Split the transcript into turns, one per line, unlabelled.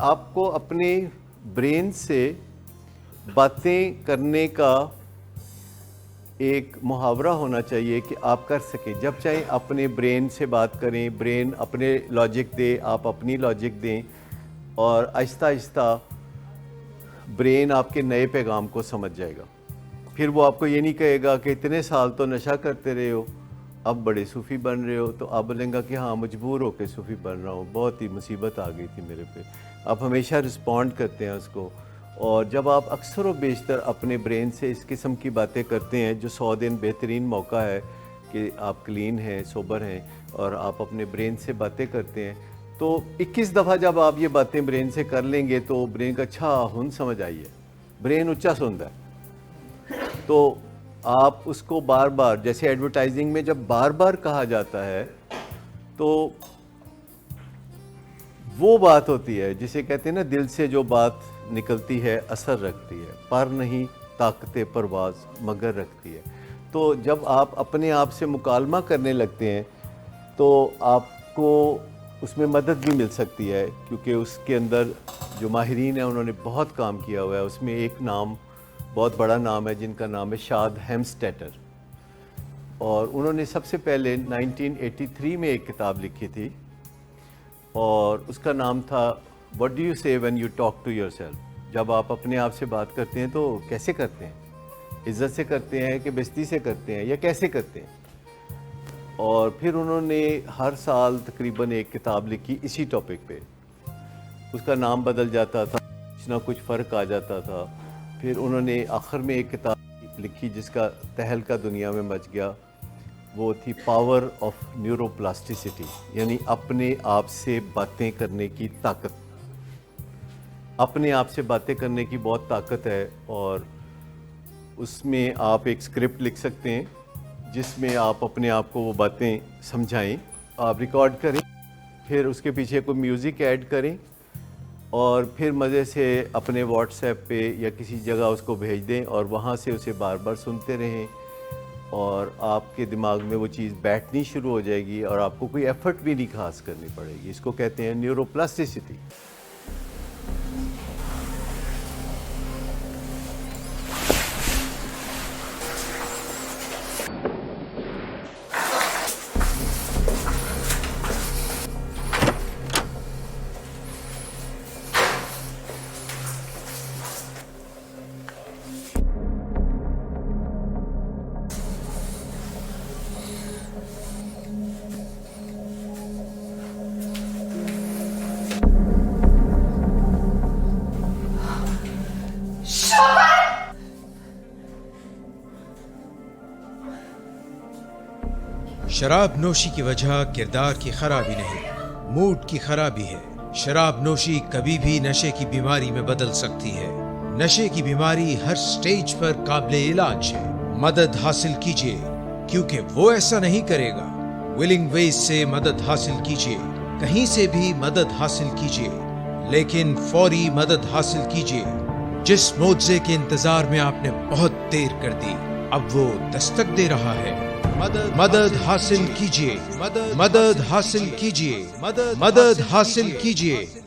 आपको अपने ब्रेन से बातें करने का एक मुहावरा होना चाहिए कि आप कर सकें। जब चाहे अपने ब्रेन से बात करें, ब्रेन अपने लॉजिक दे, आप अपनी लॉजिक दें, और आहिस्ता आहिस्ता ब्रेन आपके नए पैगाम को समझ जाएगा। फिर वो आपको ये नहीं कहेगा कि इतने साल तो नशा करते रहे हो, अब बड़े सूफ़ी बन रहे हो। तो आप बोलेंगे कि हाँ, मजबूर होकर सूफ़ी बन रहा हूँ, बहुत ही मुसीबत आ गई थी मेरे पे। आप हमेशा रिस्पॉन्ड करते हैं उसको। और जब आप अक्सर व बेशतर अपने ब्रेन से इस किस्म की बातें करते हैं, जो 100 दिन बेहतरीन मौका है कि आप क्लीन हैं, सोबर हैं, और आप अपने ब्रेन से बातें करते हैं, तो 21 दफ़ा जब आप ये बातें ब्रेन से कर लेंगे तो ब्रेन का अच्छा हुन समझ आई है, ब्रेन उच्चा सुनता है। तो आप उसको बार बार, जैसे एडवर्टाइजिंग में जब बार बार कहा जाता है, तो वो बात होती है जिसे कहते हैं ना, दिल से जो बात निकलती है असर रखती है, पर नहीं ताकते परवाज़ मगर रखती है। तो जब आप अपने आप से मुकालमा करने लगते हैं तो आपको उसमें मदद भी मिल सकती है, क्योंकि उसके अंदर जो माहिरीन हैं उन्होंने बहुत काम किया हुआ है। उसमें एक नाम, बहुत बड़ा नाम है, जिनका नाम है शाद हेम्स्टेटर, और उन्होंने सबसे पहले 1983 में एक किताब लिखी थी, और उसका नाम था what do you say when you talk to yourself. जब आप अपने आप से बात करते हैं तो कैसे करते हैं, इज्जत से करते हैं कि बेइज्जती से करते हैं, या कैसे करते हैं। और फिर उन्होंने हर साल तकरीबन एक किताब लिखी इसी टॉपिक पे। उसका नाम बदल जाता था, कुछ ना कुछ फ़र्क आ जाता था। फिर उन्होंने आखिर में एक किताब लिखी जिसका तहलका दुनिया में मच गया, वो थी पावर ऑफ न्यूरोप्लास्टिसिटी, यानी अपने आप से बातें करने की ताकत। अपने आप से बातें करने की बहुत ताकत है, और उसमें आप एक स्क्रिप्ट लिख सकते हैं जिसमें आप अपने आप को वो बातें समझाएं, आप रिकॉर्ड करें, फिर उसके पीछे कोई म्यूज़िक ऐड करें, और फिर मज़े से अपने व्हाट्सएप पे या किसी जगह उसको भेज दें, और वहाँ से उसे बार बार सुनते रहें, और आपके दिमाग में वो चीज़ बैठनी शुरू हो जाएगी, और आपको कोई एफ़र्ट भी नहीं खास करनी पड़ेगी। इसको कहते हैं न्यूरोप्लास्टिसिटी।
शराब नोशी की वजह किरदार की खराबी नहीं, मूड की खराबी है। शराब नोशी कभी भी नशे की बीमारी में बदल सकती है। नशे की बीमारी हर स्टेज पर काबिले इलाज है। मदद हासिल कीजिए, क्योंकि वो ऐसा नहीं करेगा। विलिंग वेज से मदद हासिल कीजिए, कहीं से भी मदद हासिल कीजिए, लेकिन फौरी मदद हासिल कीजिए। जिस मुआवजे के इंतजार में आपने बहुत देर कर दी, अब वो दस्तक दे रहा है। मदद हासिल कीजिए, मदद हासिल कीजिए, मदद हासिल कीजिए।